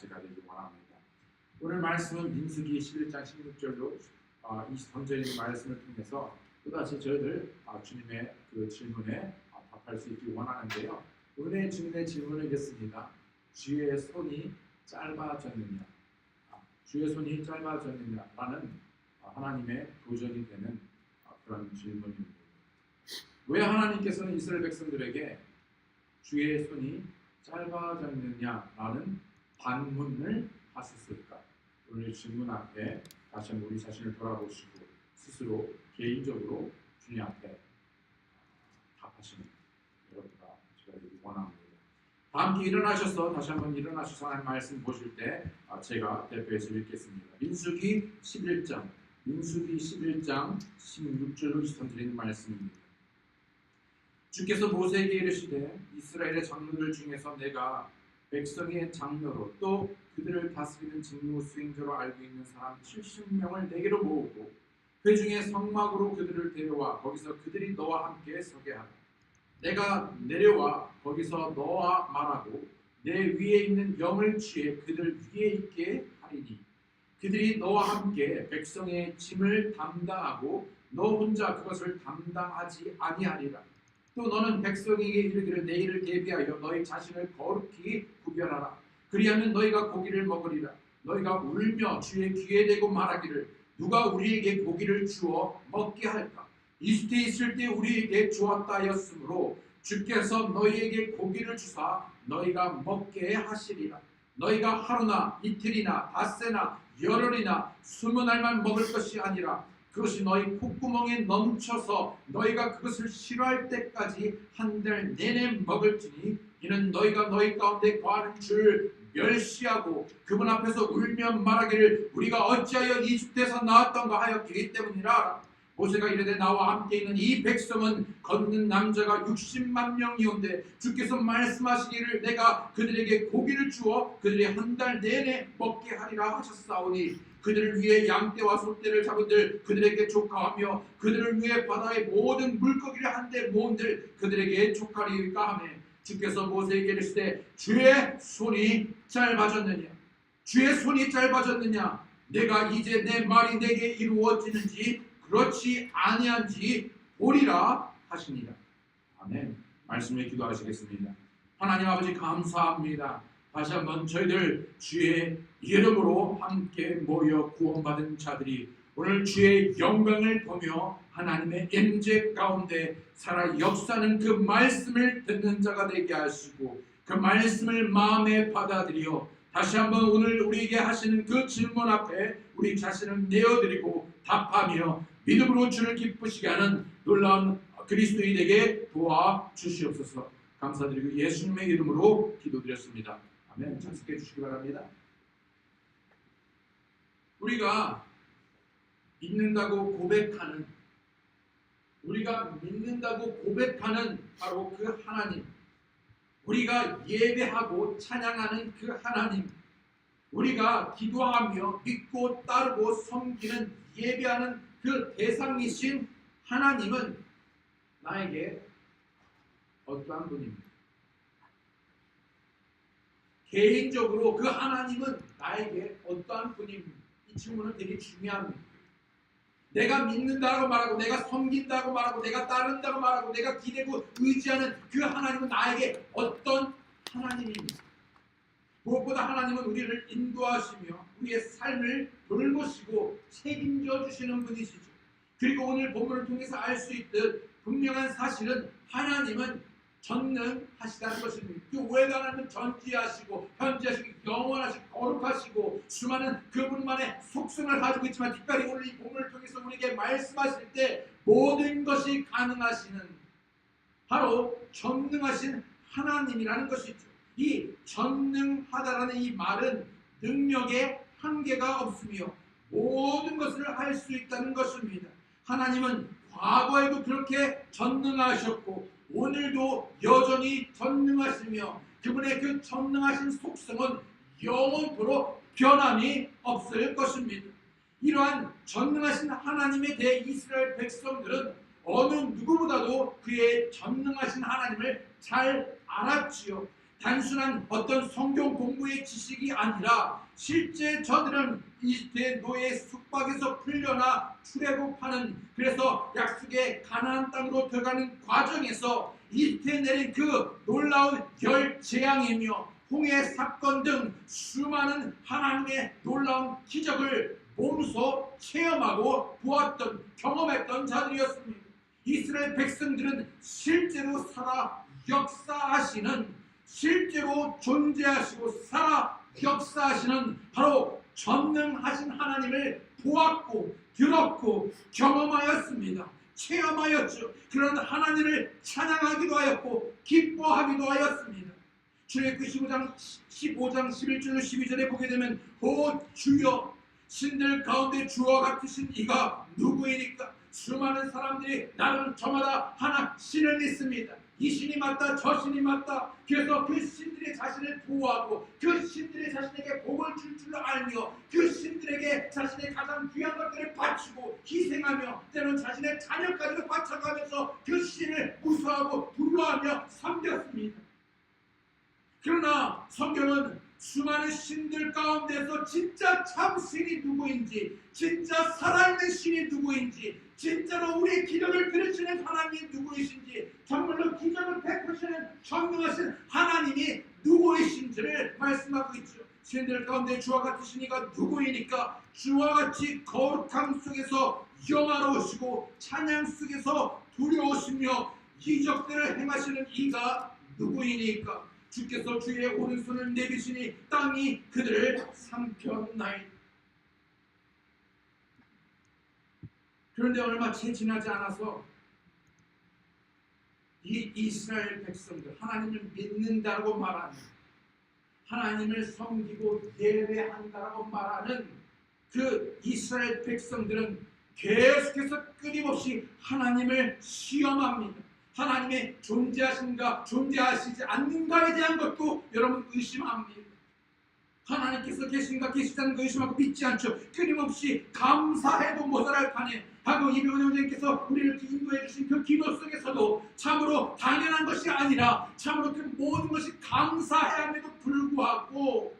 제가 되기 원합니다. 오늘 말씀은 민수기 11장 16절로 이 선전의 말씀을 통해서 또다시 저희들 주님의 그 질문에 답할 수 있기 원하는데요. 오늘의 주님의 질문을 읽겠습니다. 주의 손이 짧아졌느냐? 주의 손이 짧아졌느냐라는 하나님의 도전이 되는 그런 질문입니다. 왜 하나님께서는 이스라엘 백성들에게 주의 손이 짧아졌느냐라는 반문을 하셨을까? 오늘 질문 앞에 다시 한번 우리 자신을 돌아보시고 스스로 개인적으로 주님 앞에 답하시는 여러분과 제가 되기 원합니다. 다 함께 일어나셔서 다시 한번 일어나셔서 하나님 말씀 보실 때 제가 대표해서 읽겠습니다. 민수기 11장 16절로 20절 드리는 말씀입니다. 주께서 모세에게 이르시되 이스라엘의 장로들 중에서 내가 백성의 장로로 또 그들을 다스리는 직무 수행자로 알고 있는 사람 70명을 내게로 모으고 그 중에 성막으로 그들을 데려와 거기서 그들이 너와 함께 서게 하라. 내가 내려와 거기서 너와 말하고 내 위에 있는 영을 취해 그들 위에 있게 하리니 그들이 너와 함께 백성의 짐을 담당하고 너 혼자 그것을 담당하지 아니하리라. 또 너는 백성에게 이르기를 내일을 대비하여 너희 자신을 거룩히 구별하라. 그리하면 너희가 고기를 먹으리라. 너희가 울며 주의 귀에 대고 말하기를 누가 우리에게 고기를 주어 먹게 할까? 이집트에 있을 때 우리에게 주었다 하였으므로 주께서 너희에게 고기를 주사 너희가 먹게 하시리라. 너희가 하루나 이틀이나 닷새나 열흘이나 20날만 먹을 것이 아니라 그것이 너희 콧구멍에 넘쳐서 너희가 그것을 싫어할 때까지 한 달 내내 먹을지니 이는 너희가 너희 가운데 거하는 줄 멸시하고 그분 앞에서 울며 말하기를 우리가 어찌하여 이집트에서 나왔던가 하였기 때문이라. 모세가 이르되 나와 함께 있는 이 백성은 걷는 남자가 60만 명이온데 주께서 말씀하시기를 내가 그들에게 고기를 주어 그들이 한 달 내내 먹게 하리라 하셨사오니 그들을 위해 양떼와 소떼를 잡은들 그들에게 족하하며 그들을 위해 바다의 모든 물고기를 한데 모은들 그들에게 족하리까 하매 주께서 모세에게 이르시되 주의 손이 짧아졌느냐? 주의 손이 짧아졌느냐? 내가 이제 내 말이 내게 이루어지는지 그렇지 아니한지 보리라 하시니라. 아멘. 말씀에 기도하시겠습니다. 하나님 아버지 감사합니다. 다시 한번 저희들 주의 이름으로 함께 모여 구원받은 자들이 오늘 주의 영광을 보며 하나님의 임재 가운데 살아 역사하는 그 말씀을 듣는 자가 되게 하시고 그 말씀을 마음에 받아들여 다시 한번 오늘 우리에게 하시는 그 질문 앞에 우리 자신을 내어드리고 답하며 믿음으로 주를 기쁘시게 하는 놀라운 그리스도인이 되게 도와주시옵소서. 감사드리고 예수님의 이름으로 기도드렸습니다. 아멘. 참석해 주시기 바랍니다. 우리가 믿는다고 고백하는 바로 그 하나님, 우리가 예배하고 찬양하는 그 하나님, 우리가 기도하며 믿고 따르고 섬기는 예배하는 그 대상이신 하나님은 나에게 어떠한 분입니까? 개인적으로 그 하나님은 나에게 어떠한 분입니까? 이 질문은 되게 중요합니다. 내가 믿는다고 말하고 내가 섬긴다고 말하고 내가 따른다고 말하고 내가 기대고 의지하는 그 하나님은 나에게 어떤 하나님입니까? 무엇보다 하나님은 우리를 인도하시며 우리의 삶을 돌보시고 책임져 주시는 분이시죠. 그리고 오늘 본문을 통해서 알 수 있듯 분명한 사실은 하나님은 전능하시다는 것입니다. 그 외가 하나님은 전지하시고 현지하시고 영원하시고 거룩하시고 수많은 그분만의 속성을 가지고 있지만 특별히 오늘 이 본문을 통해서 우리에게 말씀하실 때 모든 것이 가능하시는 바로 전능하신 하나님이라는 것이죠. 이 전능하다라는 이 말은 능력에 한계가 없으며 모든 것을 할 수 있다는 것입니다. 하나님은 과거에도 그렇게 전능하셨고 오늘도 여전히 전능하시며 그분의 그 전능하신 속성은 영원토록 변함이 없을 것입니다. 이러한 전능하신 하나님에 대해 이스라엘 백성들은 어느 누구보다도 그의 전능하신 하나님을 잘 알았지요. 단순한 어떤 성경 공부의 지식이 아니라 실제 저들은 이집트의 노예 숙박에서 풀려나 출애굽하는, 그래서 약속의 가나안 땅으로 들어가는 과정에서 이집트에 내린 그 놀라운 열 재앙이며 홍해 사건 등 수많은 하나님의 놀라운 기적을 몸소 체험하고 보았던, 경험했던 자들이었습니다. 이스라엘 백성들은 실제로 살아 역사하시는, 실제로 존재하시고 살아 역사하시는 바로 전능하신 하나님을 보았고 들었고 경험하였습니다. 체험하였죠. 그런 하나님을 찬양하기도 하였고 기뻐하기도 하였습니다. 출애굽기 15장 11절 12절에 보게 되면 오 주여, 신들 가운데 주와 같으신 이가 누구이니까? 수많은 사람들이 나는 저마다 하나 신을 믿습니다. 이 신이 맞다, 저 신이 맞다. 그래서 그 신들이 자신을 보호하고 그 신들이 자신에게 복을 줄 줄 알며 그 신들에게 자신의 가장 귀한 것들을 바치고 희생하며 때로는 자신의 자녀까지도 바쳐가면서 그 신을 무서워하고 두려워하며 섬겼습니다. 그러나 성경은 수많은 신들 가운데서 진짜 참 신이 누구인지, 진짜 살아있는 신이 누구인지, 진짜로 우리의 기도를 들으시는 하나님이 누구이신지, 정말로 기적을 베푸시는 전능하신 하나님이 누구이신지를 말씀하고 있죠. 신들 가운데 주와 같으신 이가 누구이니까? 주와 같이 거룩함 속에서 영화로우시고 찬양 속에서 두려우시며 기적들을 행하시는 이가 누구이니까? 주께서 주의 오른손을 내비시니 땅이 그들을 삼켰나이다. 그런데 얼마 채 지나지 않아서 이 이스라엘 백성들, 하나님을 믿는다고 말하는, 하나님을 섬기고 예배한다고 말하는 그 이스라엘 백성들은 계속해서 끊임없이 하나님을 시험합니다. 하나님의 존재하신가 존재하시지 않는가에 대한 것도 여러분 의심합니다. 하나님께서 계신가 계시지 않는 거 의심하고 믿지 않죠. 끊임없이 감사해도 모자랄 판에 하고 이병헌 선생님께서 우리를 인도해 주신 그 기도 속에서도 참으로 당연한 것이 아니라 참으로 그 모든 것이 감사해야 함에도 불구하고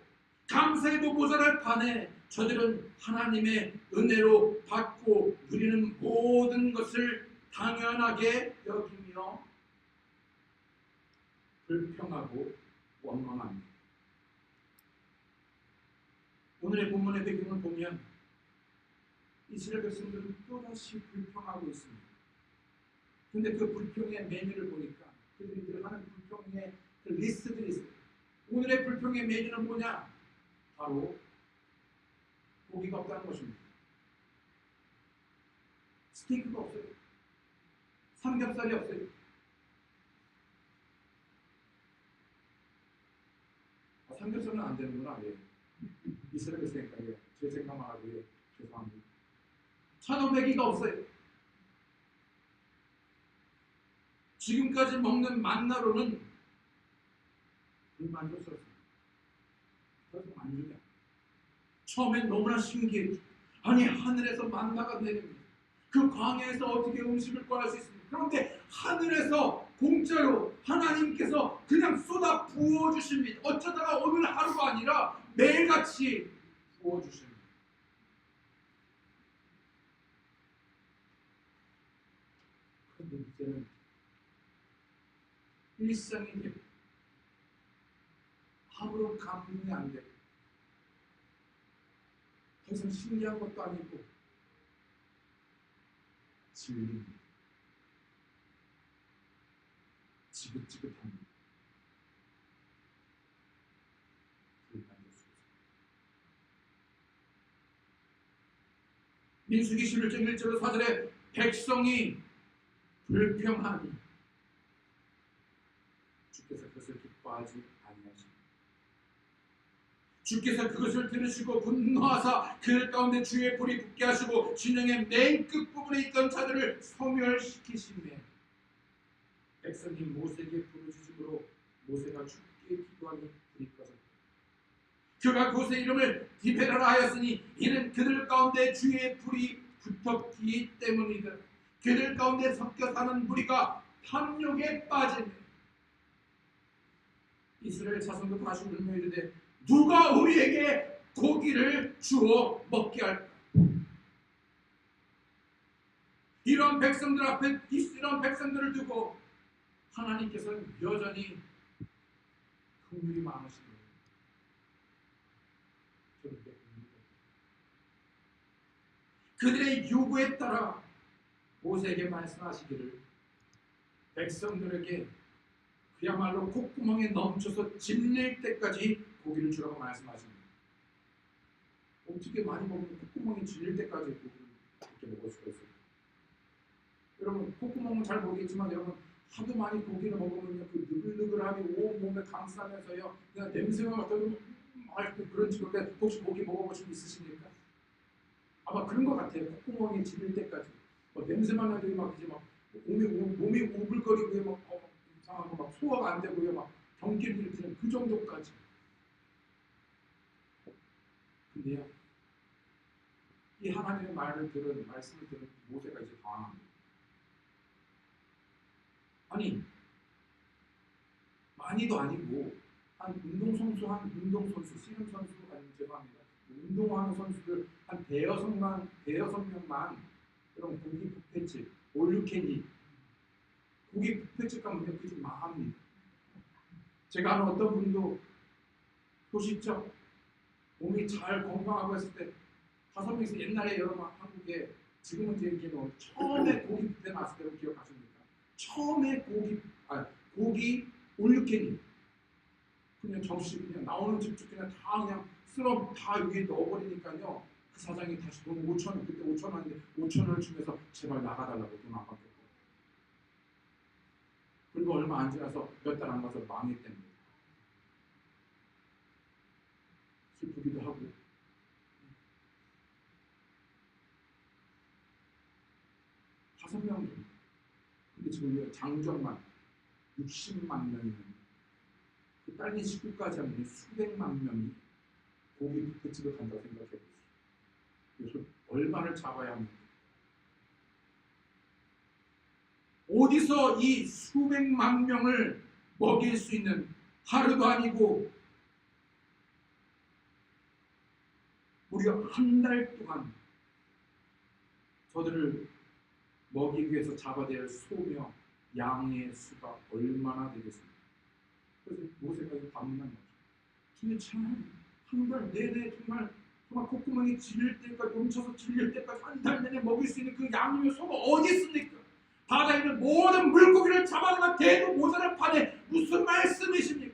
감사해도 모자랄 판에 저들은 하나님의 은혜로 받고 누리는 모든 것을 당연하게 여기며 불평하고 원망합니다. 오늘의 본문의 배경을 보면 이스라엘 백성들은 또다시 불평하고 있습니다. 그런데 그 불평의 메뉴를 보니까 그들이 늘 하는 불평의 그 리스트들이 있어요. 오늘의 불평의 메뉴는 뭐냐? 바로 고기가 없다는 것입니다. 스테이크가 없어요. 삼겹살이 없어요. 삼겹살은 안 되는구나. 예. 이스라엘 백성이니까 예. 제 생각만 하고 예. 죄송합니다. 천호백이가 없어요. 지금까지 먹는 만나로는 불만족스럽습니다. 더 이상 만족이 안 돼요. 처음엔 너무나 신기했죠. 아니 하늘에서 만나가 내립니다. 그 광야에서 어떻게 음식을 구할 수 있습니까? 그런데 하늘에서 공짜로 하나님께서 그냥 쏟아 부어주십니다. 어쩌다가 오늘 하루가 아니라 매일같이 부어주십니다. 그런데 이제는 일상이 아무런 감동이 안 되고 더 이상 신기한 것도 아니고 질립니다. 지긋지긋합니다. 민수기 11장 1절로 4절에 백성이 불평하니 주께서 그것을 기뻐하지 아니하십니다. 주께서 그것을 들으시고 분노하사 그 가운데 주의 불이 붙게 하시고 진영의 맨 끝부분에 있던 자들을 소멸시키시매 백성이 모세에게 부르짖음으로 모세가 주께 기도하니 불이 꺼졌다. 그가 그곳의 이름을 디베라라 하였으니 이는 그들 가운데 주의 불이 붙었기 때문이다. 그들 가운데 섞여 사는 무리가 탐욕에 빠지며 이스라엘 자손도 다시 울며 이르되 누가 우리에게 고기를 주어 먹게 할까? 이런 백성들 앞에 이런 백성들을 두고 하나님께서는 여전히 긍휼이 많으신 거예요. 그들의 요구에 따라 모세에게 말씀하시기를 백성들에게 그야말로 콧구멍에 넘쳐서 질릴 때까지 고기를 주라고 말씀하십니다. 어떻게 많이 먹으면 콧구멍이 질릴 때까지 고기를 그렇게 먹을 수가 있어요? 여러분 콧구멍은 잘 모르겠지만 여러분 하도 많이 고기를 먹으면 그 느글느글함이 온 몸에 감싸면서요 그냥 냄새가 맡아도 그런 식으로 혹시 고기 먹어보신 분 있으십니까? 아마 그런 것 같아요. 콧구멍이 질릴 때까지 냄새만 나도 막 이제 막 몸이 오글거리고요 막 이상하고 막 소화가 안 되고요 막 경기를 일으키는 그 정도까지. 근데요 이 하나님의 말씀을 들은 모세가 이제 당황합니다. 아니 많이도 아니고 한 운동선수 씨름선수 아니면 죄송합니다 운동하는 선수들 한 대여섯 명만 그런 고기 뷔페집 올유캔이 고기 뷔페집 가면 그 집 망합니다. 제가 아는 어떤 분도 보시죠 몸이 잘 건강하고 했을 때 5명이서 옛날에 여러분 한국에 지금은 이제 얘기해도 처음에 고기 뷔페 나왔을 때로 기억하십니까? 처음에 고기 올유캔이 그냥 접시 그냥 나오는 집중 그냥 다 그냥 쓸어 다 위에 넣어버리니까요 그 사장이 다시 돈 5,000원 그때 5,000원인데 5,000원을 주면서 제발 나가달라고 돈 안 받겠고 그리고 얼마 안 지나서 몇 달 안 가서 망했답니다. 슬프기도 하고 다섯 명 근데 지금 장정만 60만 명이면 그 딸린 식구까지 하면 수백만 명이 고기 뷔페집을 간다고 생각해 보세요. 그래서 얼마를 잡아야 합니까? 어디서 이 수백만 명을 먹일 수 있는 하루도 아니고 우리가 한 달 동안 저들을 먹이기 위해서 잡아야 할 소며 양의 수가 얼마나 되겠습니까? 그래서 모세가 이거 반문한 거죠. 근데 참 한 달 내내 정말 콧구멍이 질릴 때까지 넘쳐서 질릴 때까지 한 달 내내 먹일 수 있는 그 양이며 소가 어디 있습니까? 바다에 있는 모든 물고기를 잡아다가 대도 모자랄 판에 무슨 말씀이십니까?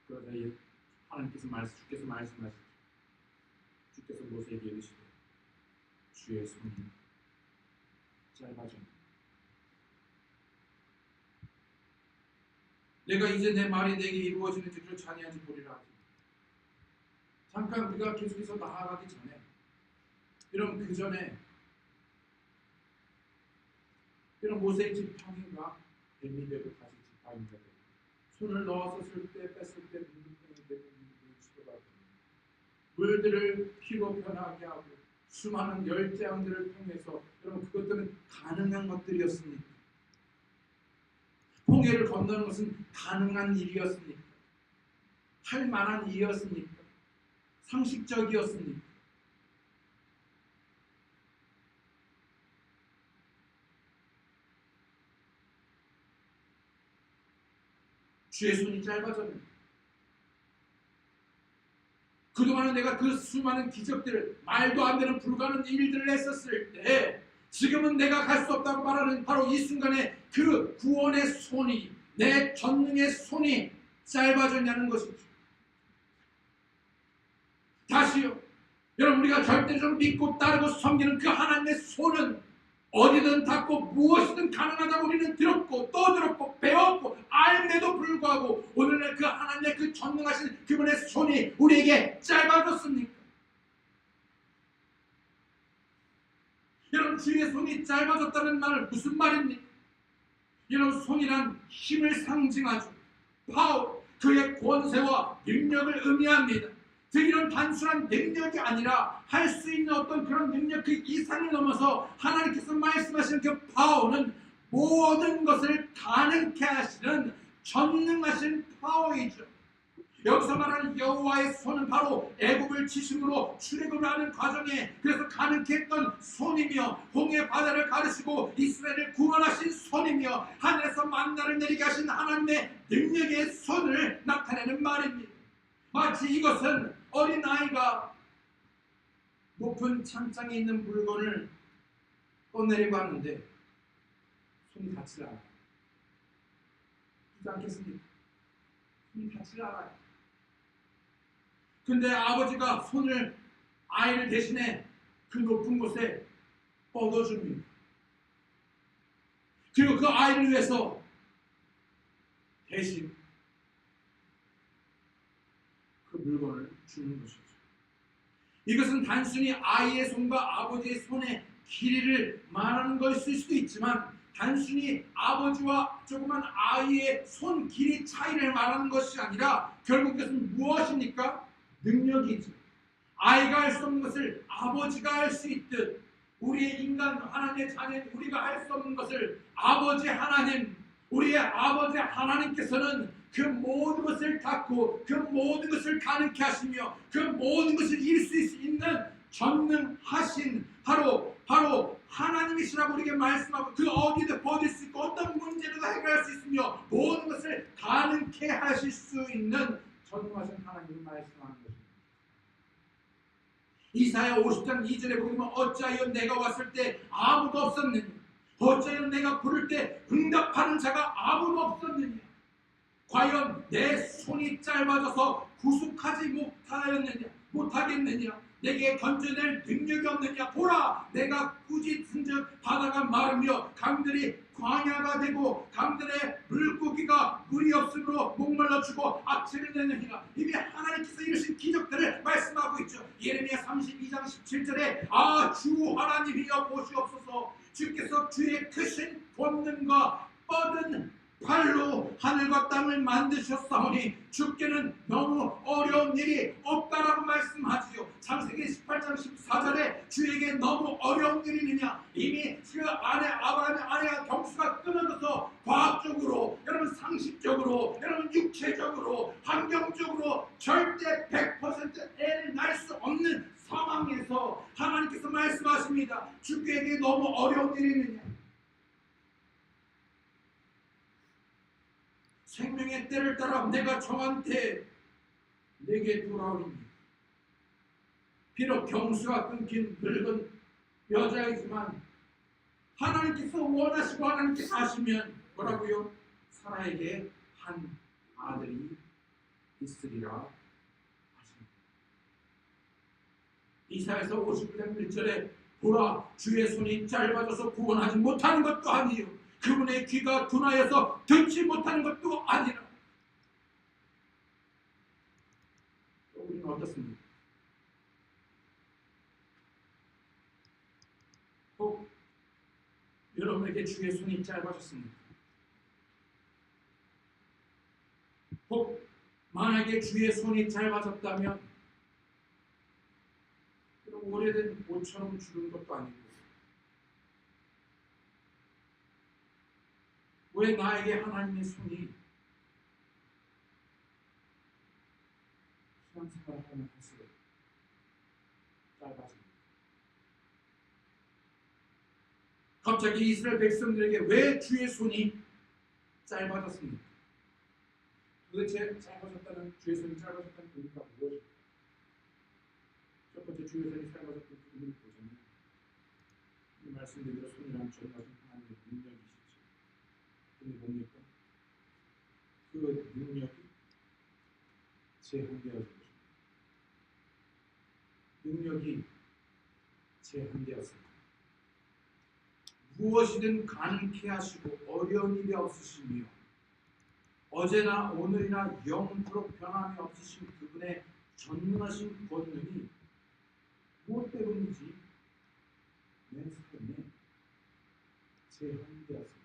그러자 하나님께서 주께서 말씀하시죠. 주께서 모세에게 이르시되 주의 손이 짧아져 내가 이제 내 말이 내게 이루어지는 줄을 자네한테 보리라 하지. 잠깐 우리가 계속해서 나아가기 전에 이런 그 전에 이런 모세의 지팡이가 뱀이 되고 다시 지팡이가 되고 손을 넣어서 쓸 때 뺐을 때 문둥병이 되고 문둥병이 치료가 되고 물들을 피로 변하게 하고 수많은 열재앙들을 통해서 여러분 그것들은 가능한 것들이었습니까? 홍해를 건너는 것은 가능한 일이었습니까? 할 만한 일이었습니까? 상식적이었습니까? 주의 손이 짧아졌는데 그동안은 내가 그 수많은 기적들을 말도 안 되는 불가능한 일들을 했었을 때 지금은 내가 갈 수 없다고 말하는 바로 이 순간에 그 구원의 손이 내 전능의 손이 짧아졌냐는 것이죠. 다시요. 여러분 우리가 절대적으로 믿고 따르고 섬기는 그 하나님의 손은 어디든 닿고 무엇이든 가능하다고 우리는 들었고 또 들었고 배웠고 알매도 불구하고 오늘날 그 하나님의 그 전능하신 그분의 손이 우리에게 짧아졌습니까? 여러분 주의 손이 짧아졌다는 말은 무슨 말입니까? 여러분 손이란 힘을 상징하죠. 파워, 그의 권세와 능력을 의미합니다. 즉 이런 단순한 능력이 아니라 할 수 있는 어떤 그런 능력 그 이상을 넘어서 하나님께서 말씀하시는 그 파워는 모든 것을 가능케 하시는 전능하신 파워이죠. 여기서 말하는 여호와의 손은 바로 애굽을 지심으로 출애굽을 하는 과정에 그래서 가능케 했던 손이며 홍해 바다를 가르시고 이스라엘을 구원하신 손이며 하늘에서 만나를 내리게 하신 하나님의 능력의 손을 나타내는 말입니다. 마치 이것은 어린아이가 높은 찬장에 있는 물건을 꺼내려고 하는데 손이 닿지 않아요. 그렇지 않겠습니까? 손이 닿지 않아요. 근데 아버지가 손을 아이를 대신에 그 높은 곳에 뻗어줍니다. 그리고 그 아이를 위해서 대신 그 물건을 주는 것이죠. 이것은 단순히 아이의 손과 아버지의 손의 길이를 말하는 것일 수도 있지만 단순히 아버지와 조그만 아이의 손 길이 차이를 말하는 것이 아니라 결국 이것은 무엇입니까? 능력이죠. 아이가 할 수 없는 것을 아버지가 할 수 있듯 우리의 인간 하나님의 자녀인 우리가 할 수 없는 것을 아버지 하나님, 우리의 아버지 하나님께서는 그 모든 것을 닫고 그 모든 것을 가능케 하시며 그 모든 것을 이룰 수 있는 전능하신 바로 하나님이시라고 우리에게 말씀하고 그 어디든 버틸 수 있고 어떤 문제도 해결할 수 있으며 모든 것을 가능케 하실 수 있는 전능하신 하나님을 말씀하는 것입니다. 이사야 50장 2절에 보면 어찌하여 내가 왔을 때 아무도 없었느냐, 어찌하여 내가 부를 때 응답하는 자가 아무도 없었느냐, 과연 내 손이 짧아져서 구속하지 못하겠느냐, 내게 건져낼 능력이 없느냐. 보라, 내가 꾸짖은즉 바다가 마르며 강들이 광야가 되고 강들의 물고기가 물이 없으므로 목말라 죽고 악취를 내느니라. 이미 하나님께서 이루신 기적들을 말씀하고 있죠. 예레미야 32장 17절에 주 하나님이여 보시옵소서, 주께서 주의 크신 권능과 뻗은 팔로 하늘과 땅을 만드셨사오니 주께는 너무 어려운 일이 없다라고 말씀하지요. 창세기 18장 14절에 주에게 너무 어려운 일이느냐. 이미 그 아내 아브라함의 아내가 경수가 끊어져서 과학적으로, 여러분 상식적으로, 여러분 육체적으로, 환경적으로 절대 100% 애를 낳을 수 없는 상황에서 하나님께서 말씀하십니다. 주께에게 너무 어려운 일이느냐. 생명의 때를 따라 내가 정한 때 내게 돌아오리니. 비록 경수가 끊긴 늙은 여자이지만 하나님께서 원하시고 하나님께서 하시면 뭐라고요? 사라에게 한 아들이 있으리라 하십니다. 이사야서 59장 1절에 보라, 주의 손이 짧아져서 구원하지 못하는 것도 아니요, 그분의 귀가 둔하여서 듣지 못하는 것도 아니라. 우리는 어떻습니까? 혹 여러분에게 주의 손이 짧아졌습니까? 혹 만약에 주의 손이 짧아졌다면 오래된 옷처럼 주는 것도 아니고 왜 나에게 하나님의 손이 신앙생활을 하면 할수록 짧아집니다. 갑자기 이스라엘 백성들에게 왜 주의 손이 짧아졌습니까? 도대체 짧아졌다는, 주의 손이 짧아졌다는 의미가 무엇입니까? 첫 번째, 주의 손이 짧아졌다는 의미를 보자면 이 말씀대로 손이란 전능하신 하나님의 능력이시죠. 근데 뭡니까? 그 능력이 제한되어진 것입니다. 능력이 제한되었습니다. 무엇이든 가능케 하시고 어려운 일이 없으시며 어제나 오늘이나 영원토록 변함이 없으신 그분의 전능하신 권능이 무엇 때문인지 내 삶에 제한되었습니다.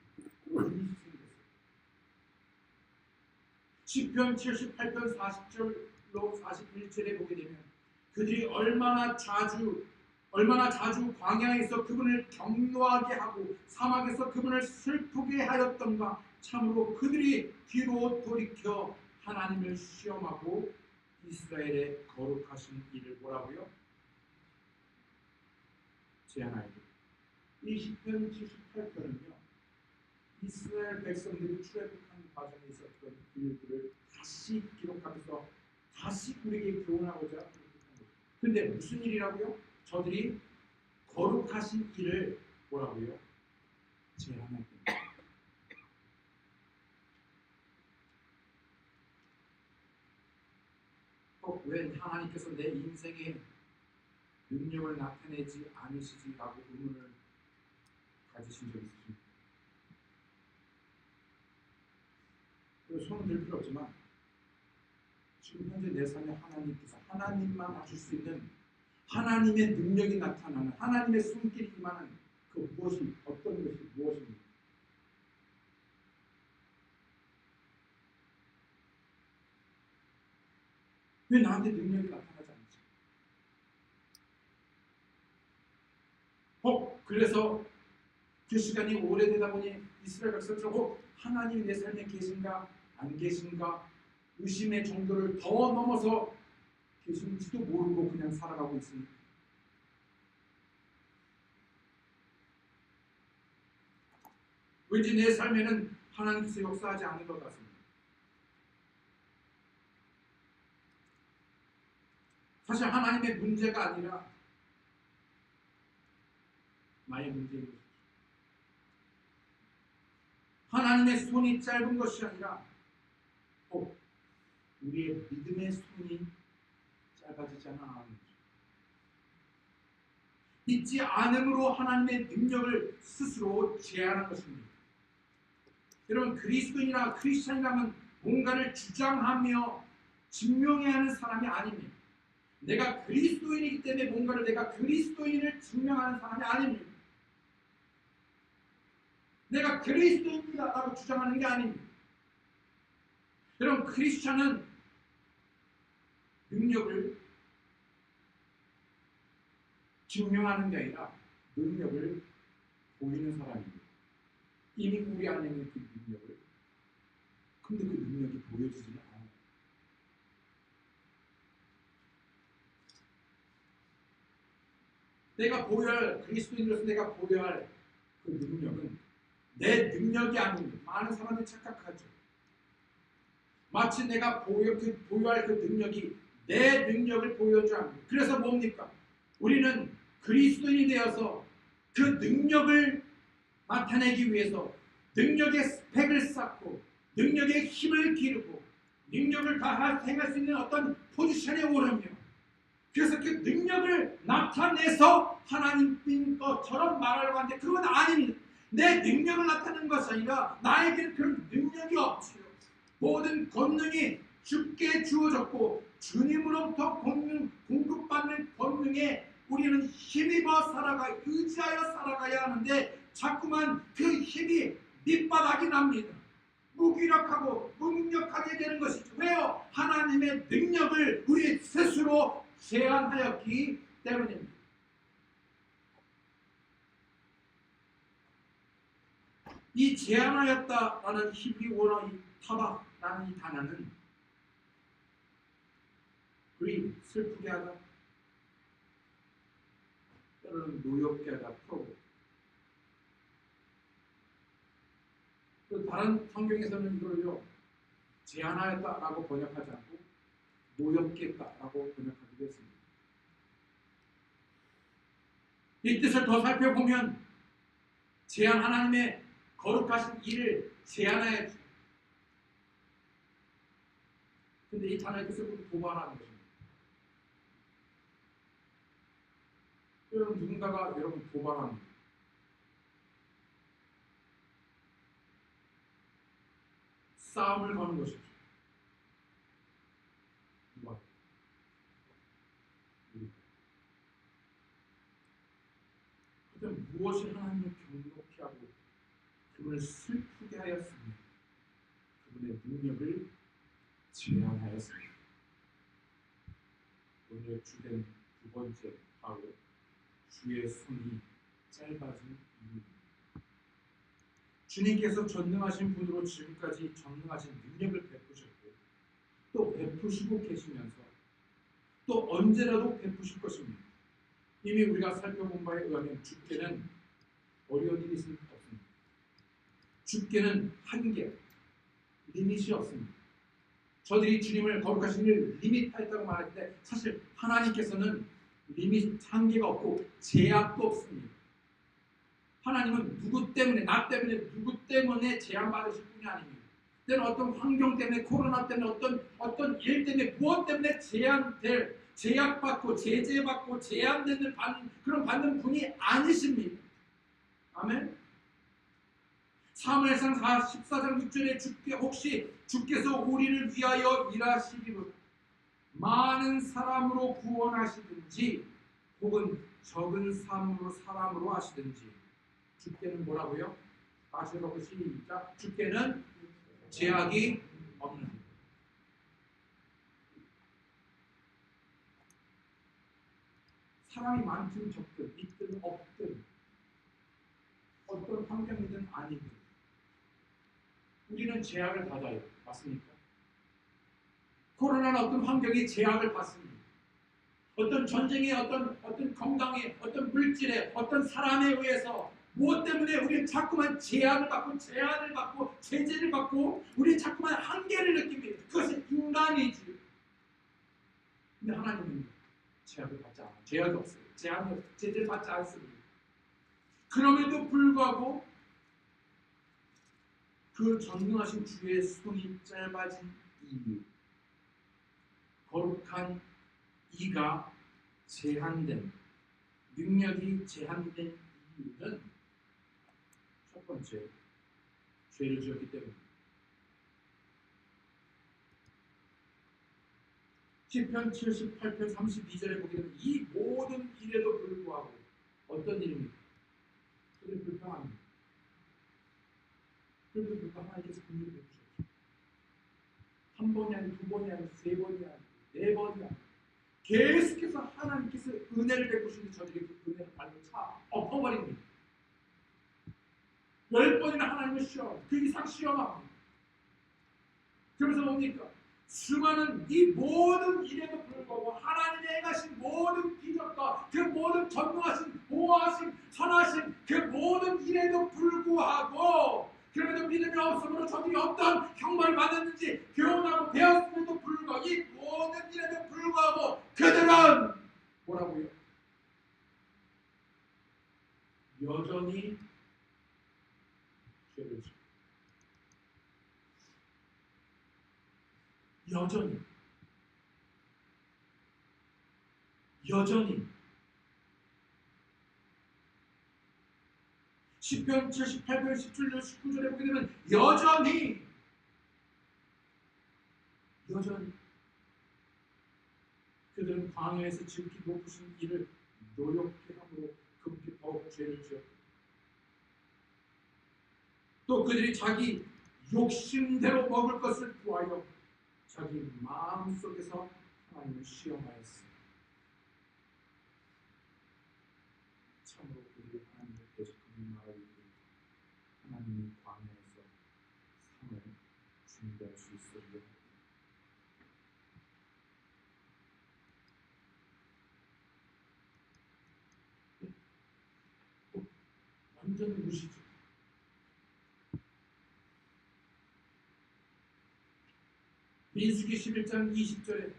시편 78편 40절로 41절에 보게 되면 그들이 얼마나 자주 얼마나 자주 광야에서 그분을 격노하게 하고 사막에서 그분을 슬프게 하였던가. 참으로 그들이 뒤로 돌이켜 하나님을 시험하고 이스라엘의 거룩하신 일을 뭐라고요? 제한하게. 이 시편 78편은요, 이스라엘 백성들이 출애굽한 과정에 있었던 일들을 다시 기록하면서 다시 우리에게 교훈하고자 그렇게 한 거죠. 근데 무슨 일이라고요? 저들이 거룩하신 일을 뭐라고요? 제한하게. 왜 하나님께서 내 인생에 능력을 나타내지 않으시지라고 의문을 가지신 적 있으십니까? 손은 들 필요 없지만 지금 현재 내 삶에 하나님께서 하나님만 하실 수 있는 하나님의 능력이 나타나는 하나님의 손길이 임하는 그 무엇이 어떤 것이 무엇입니까? 왜 나한테 능력이 나타나지 않지? 그래서 그 시간이 오래되다 보니 이스라엘 백성들은 하나님이 내 삶에 계신가 안 계신가 의심의 정도를 더 넘어서 계신지도 모르고 그냥 살아가고 있습니다. 왠지 내 삶에는 하나님께서 역사하지 않은 것 같습니다. 사실 하나님의 문제가 아니라 나의 문제인 것이죠. 하나님의 손이 짧은 것이 아니라 우리의 믿음의 손이 짧아지지 않아 하는 거죠. 믿지 않음으로 하나님의 능력을 스스로 제한한 것입니다. 여러분, 그리스도인이나 크리스찬이라면 뭔가를 주장하며 증명해야 하는 사람이 아닙니다. 내가 그리스도인이기 때문에 뭔가를 내가 그리스도인을 증명하는 사람이 아닙니다. 내가 그리스도인이다라고 주장하는 게 아닙니다. 여러분, 크리스찬은 능력을 증명하는 게 아니라 능력을 보이는 사람입니다. 이미 우리 안에 있는 그 능력을, 근데 그 능력이 보여지지는 않아요. 내가 보여야 할, 그리스도인으로서 내가 보여야 할 그 능력은 내 능력이 아닙니다. 많은 사람들이 착각하죠. 마치 내가 보여할 그 능력이 내 능력을 보여줘야 합니다. 그래서 뭡니까? 우리는 그리스도인이 되어서 그 능력을 나타내기 위해서 능력의 스펙을 쌓고 능력의 힘을 기르고 능력을 다 행할 수 있는 어떤 포지션에 오르며 그래서 그 능력을 나타내서 하나님인 것처럼 말하려고 하는데 그건 아닙니다. 내 능력을 나타내는 것이 아니라 나에게는 그런 능력이 없지요. 모든 권능이 주께 주어졌고 주님으로부터 공급받는 권능에 우리는 힘입어 살아가 의지하여 살아가야 하는데 자꾸만 그 힘이 밑바닥이 납니다. 무기력하고 무능력하게 되는 것이죠. 왜요? 하나님의 능력을 우리 스스로 제한하였기 때문입니다. 이 제한하였다라는 히브리어나 타바라는 이 단어는 그리 슬프게 하다, 때로는 노엽게 하다, 풀어보. 다른 성경에서는 이걸요 제한하였다라고 번역하지 않고 노엽게 했다라고 번역하기도 했습니다. 이 뜻을 더 살펴보면 제한 하나님의 거룩하신 일을 제한하여 주죠. 근데 이 단어의 뜻은 도발하는 것입니다. 여러분 누군가가 여러분 도발합니다. 싸움을 거는 것이죠. 누가? 그때 무엇이 하나님을 경록히 하고 그분을 슬프게 하였습니다. 그분의 능력을 제한하였습니다. 오늘 주된 두 번째 바로 주의 손이 짧아진 이유입니다. 주님께서 전능하신 분으로 지금까지 전능하신 능력을 베푸셨고 또 베푸시고 계시면서 또 언제라도 베푸실 것입니다. 이미 우리가 살펴본 바에 의하면 주께는 어려운 일이 없습니다. 주께는 한계, 리밋이 없습니다. 저들이 주님을 거룩하신 일 리밋하였다고 말할 때 사실 하나님께서는 리밋, 한계가 없고 제약도 없습니다. 하나님은 누구 때문에, 나 때문에, 누구 때문에 제한받으실 분이 아닙니다. 때는 어떤 환경 때문에, 코로나 때문에, 어떤 일 때문에, 무엇 때문에 제약받고, 제재받고, 제한되는 그런 받는 분이 아니십니다. 아멘. 사무엘상 14장 6절에 혹시 주께서 우리를 위하여 일하시기로 많은 사람으로 구원하시든지 혹은 적은 사람으로 하시든지 주께는 뭐라고요? 다시 해보고 시작. 주께는 제약이 없는. 사람이 많든 적든 있든 없든 어떤 환경이든 아니든 우리는 제약을 받아요. 맞습니까? 코로나는 어떤 환경이 제약을 받습니다. 어떤 전쟁에, 어떤 건강에, 어떤 물질에, 어떤 사람에 의해서 무엇 때문에 우리는 자꾸만 제한을 받고 제재를 받고 우리는 자꾸만 한계를 느낍니다. 그것이 인간이지. 근데 하나님은 제약을 받지 않아요. 제약이 없어요. 제재를 받지 않습니다. 그럼에도 불구하고 그 전능하신 주의 손이 짧아진 이유, 거룩한 이가 제한된, 능력이 제한된 이유는 첫 번째, 죄를 지었기 때문입니다. 시편 78편 32절에 보게 되면 이 모든 일에도 불구하고 어떤 일입니까? 그들이 불평합니다. 그래도 불평 하나님께서 긍휼히 베푸셨죠. 한 번이 아니고 두 번이 아니고 세 번이 아니고 네 번이 아니고 계속해서 하나님께서 은혜를 베푸시는데 저들이 그 은혜를 발로 차 엎어버립니다. 10번이나 하나님을 시험, 그 이상 시험합니다. 그러면서 뭡니까? 수많은 이 모든 일에도 불구하고 하나님이 행하신 모든 기적과 그 모든 전능하신, 보호하신, 선하신 그 모든 일에도 불구하고 그럼에도 믿음이 없으므로 저들이 어떤 형벌을 받았는지 교훈하고 배웠음에도 불구하고 이 모든 일에도 불구하고 그들은 뭐라고요? 여전히 죄를 지어 여전히 시편 78편 17절 19절에 보게 되면 여전히 그들은 광야에서 지극히 높으신 이를 노엽게 함으로 그분께 더욱 죄를 지었고 또 그들이 자기 욕심대로 먹을 것을 구하여 자기 마음속에서 하나님을 시험하였습니다. 참으로 그들이 하나님을 대적하는 나라를 하나님이 광야에서 상을 준비할 수 있으리라. 완전 무시죠. 민수기 11장 20절에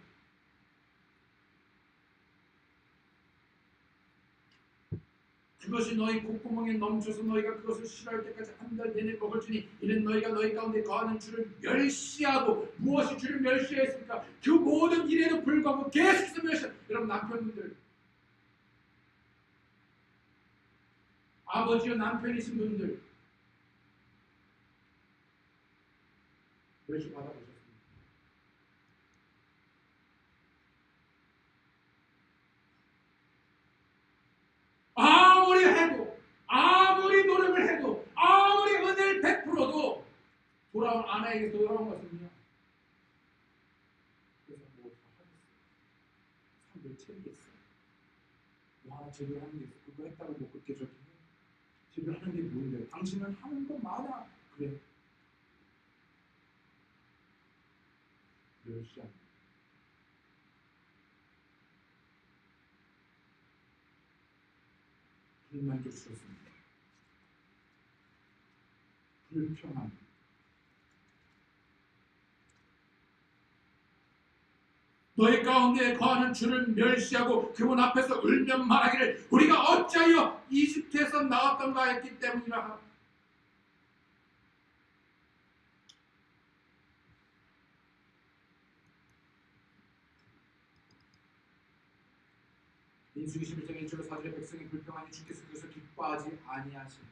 그것이 너희 콧구멍에 넘쳐서 너희가 그것을 싫어할 때까지 한 달 내내 먹을 주니 이는 너희가 너희 가운데 거하는 주를 멸시하고 무엇이 주를 멸시했습니까? 그 모든 일에도 불구하고 계속해서 멸시. 여러분 남편분들 아버지와 남편이신 분들 멸시 받아보셨습니까? 아무리 해도 아무리 노력을 해도 아무리 은혜를 베풀어도 돌아온 아내에게 돌아온 것은요. 그래서 뭐 다 하겠어요. 삶을 챙겼어요. 와, 제대로 하는 게 있어. 그거 했다고 뭐 그렇게 저기 해? 제대로 하는 게 뭔데? 당신은 하는 거 많아. 그래. 멸시한 불만족스럽습니다. 불평함. 너희 가운데 거하는 주를 멸시하고 그분 앞에서 울며 말하기를 우리가 어찌하여 이집트에서 나왔던가 했기 때문이라. 민수기 11장 1절 4절에 백성이 불평하니 주께서 그것을 기뻐하지 아니하시니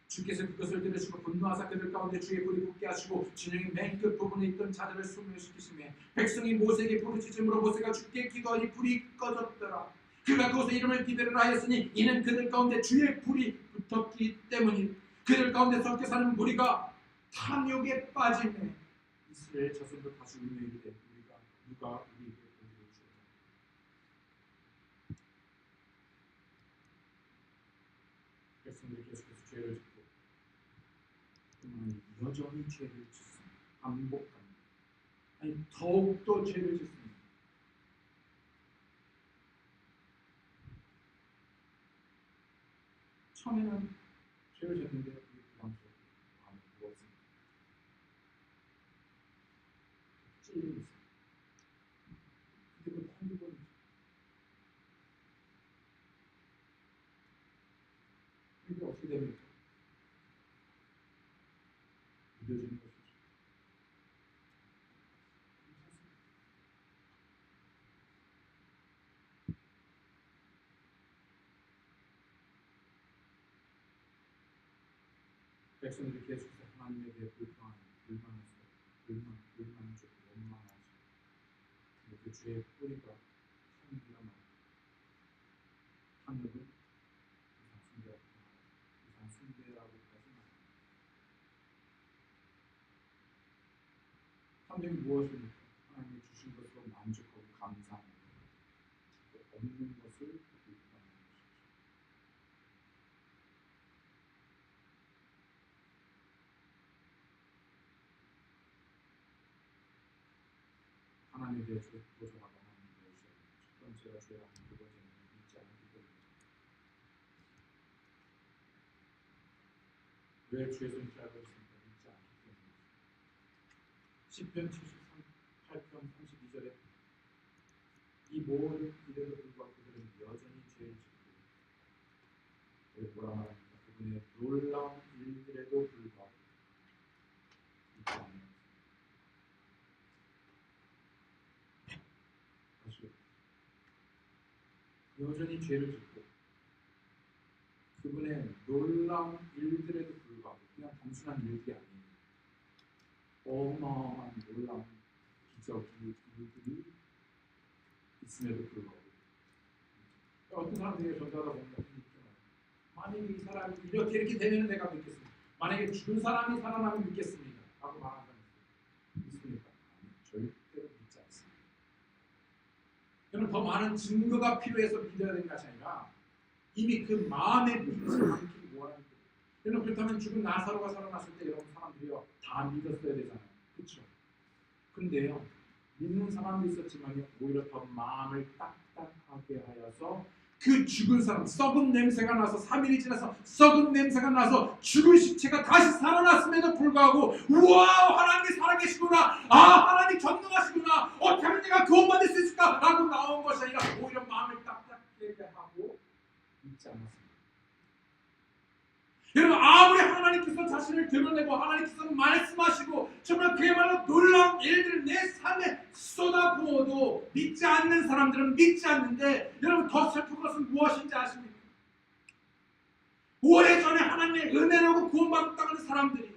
주께서 그것을 들으시고 분노하사 그들 가운데 주의 불이 붙게 하시고 진영의 맨 끝 부분에 있던 자들을 소멸시키시며 백성이 모세에게 부르짖음으로 모세가 주께 기도하니 불이 꺼졌더라. 그가 그곳에 이름을 기대를 하였으니 이는 그들 가운데 주의 불이 붙었기 때문이 그들 가운데 섞여 사는 무리가 탐욕에 빠지네. 이스라엘 자손도 다시 울며 이르되 우리가 누가 우리에게 복을 주었다. 백성들이 계속해서 죄를 짓고 여전히 죄를 짓습니다. 반복합니다. 아니 더욱더 죄를 짓습니다. 처음에는 죄를 짓는데 부담스럽고 마음이 무겁습니다. 찔리고 있습니다. 근데 그 한두 번 이게 어떻게 됩니까? 믿어지는 것이죠. 백성들이 계속해서 하나님에 대해 불평하는 불만해서 불만족고 원망하죠. 그 죄의 뿌리가 탐욕이란 말이에요. 탐욕은 이상 숭배라고까지 말합니다. 탐욕이 무엇입니까? 하나님이 주신 것으로 만족하고 감사하는 것, 없는 것을 불평하는 것이죠. 하나님에 대해서 고소하고 하나님에 대해서 첫 번째가 죄라면 두 번째는 믿지 않기 때문입니다. 왜 죄의 손질을 하고 있습니까? 믿지 않기 때문입니다. 시편 78편 32절에 이 모든 일에도 불구하고 그들은 여전히 죄를 짓고 그리고 뭐라 말합니까? 그분의 놀라운 일들에도 불구하고 믿지 않는 것이죠. 여전히 죄를 짓고 그분의 놀라운 일들에도 불구하고 그냥 단순한 일들이 아니에요. 어마어마한 놀라운 기적이 일들이 있음에도 불구하고 어떤 사람들이 전도하다 보면 만약에 이 사람이 이렇게 되면 내가 믿겠습니다. 만약에 죽은 사람이 살아나면 믿겠습니다. 라고 말하는 사람이 있습니까? 아니, 절대로 믿지 않습니다. 저는 더 많은 증거가 필요해서 믿어야 되는 것이 아니라 이미 그 마음에 믿지 않기를 원하는 거예요. 여러분 그렇다면 죽은 나사로가 살아났을 때 여러분 사람들이요 다 믿었어야 되잖아요. 그렇죠? 근데요 믿는 사람도 있었지만 오히려 더 마음을 딱딱하게 하여서 그 죽은 사람 썩은 냄새가 나서 3일이 지나서 썩은 냄새가 나서 죽은 시체가 다시 살아났음에도 불구하고 우와 하나님이 살아계시구나 하나님 전능하시구나 어떻게 하면 내가 구원받을 수 있을까 라고 나온 것이 아니라 오히려 마음을 딱딱하게 하고 믿지 않았습니다. 여러분 아무리 하나님께서 자신을 드러내고 하나님께서 말씀하시고 정말 그야말로 놀라운 일들을 내 삶에 쏟아부어도 믿지 않는 사람들은 믿지 않는데 여러분 더 슬픈 것은 무엇인지 아십니까? 오래전에 하나님의 은혜로 구원받았다고 하는 사람들이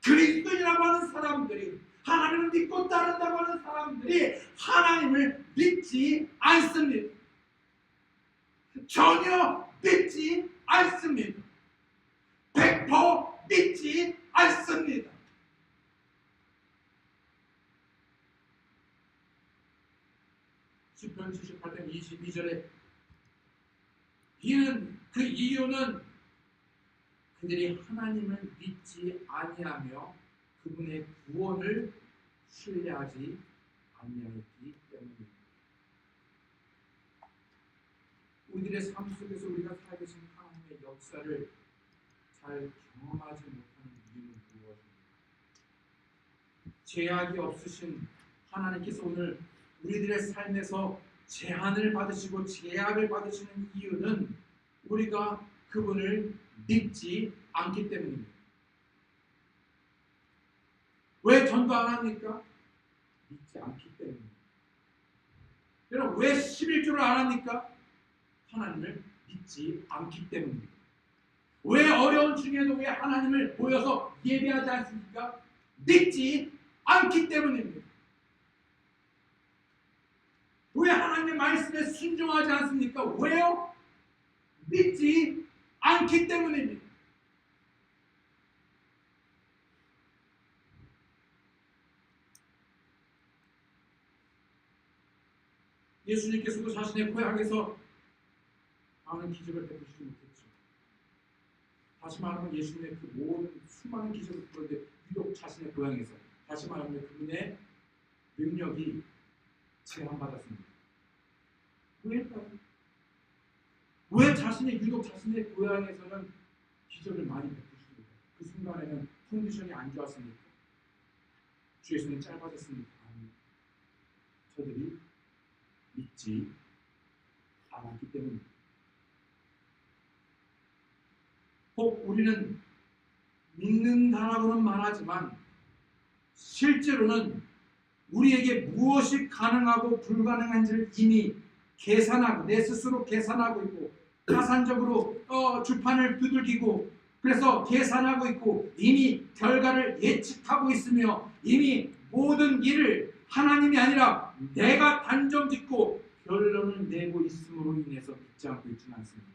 그리스도인이라고 하는 사람들이 하나님을 믿고 따른다고 하는 사람들이 하나님을 믿지 않습니다. 전혀 믿지 않습니다. 100% 믿지 않습니다. 시편 78편 22절에 그 이유는 그들이 하나님을 믿지 아니하며 그분의 구원을 신뢰하지 아니하였기 때문입니다. 우리들의 삶 속에서 우리가 살아계신 하나님의 역사를 잘 경험하지 못하는 이유는 무엇입니까? 제약이 없으신 하나님께서 오늘 우리들의 삶에서 제한을 받으시고 제약을 받으시는 이유는 우리가 그분을 믿지 않기 때문입니다. 왜 전도 안 합니까? 믿지 않기 때문입니다. 여러분 왜 11조를 안 합니까? 하나님을 믿지 않기 때문입니다. 왜 어려운 중에도 왜 하나님을 모여서 예배하지 않습니까? 믿지 않기 때문입니다. 왜 하나님의 말씀에 순종하지 않습니까? 왜요? 믿지 않기 때문입니다. 예수님께서도 자신의 고향에서 많은 기적을 베푸시지 못했죠. 다시 말하면 예수님의 그 모든 수많은 기적을 그런데 유독 자신의 고향에서 다시 말하면 그분의 능력이 제한받았습니다. 왜일까요? 왜 유독 자신의 고향에서는 기적을 많이 베푸시지 못해요? 그 순간에는 컨디션이 안 좋았습니까? 주 예수님 짧아졌습니까? 아니요. 저들이 믿지 않았기 때문입니다. 혹 우리는 믿는다라고는 말하지만 실제로는 우리에게 무엇이 가능하고 불가능한지를 이미 계산하고 내 스스로 계산하고 있고 가산적으로 주판을 두들기고 그래서 계산하고 있고 이미 결과를 예측하고 있으며 이미 모든 일을 하나님이 아니라 내가 단정 짓고 결론을 내고 있음으로 인해서 믿지 않고 있지는 않습니다.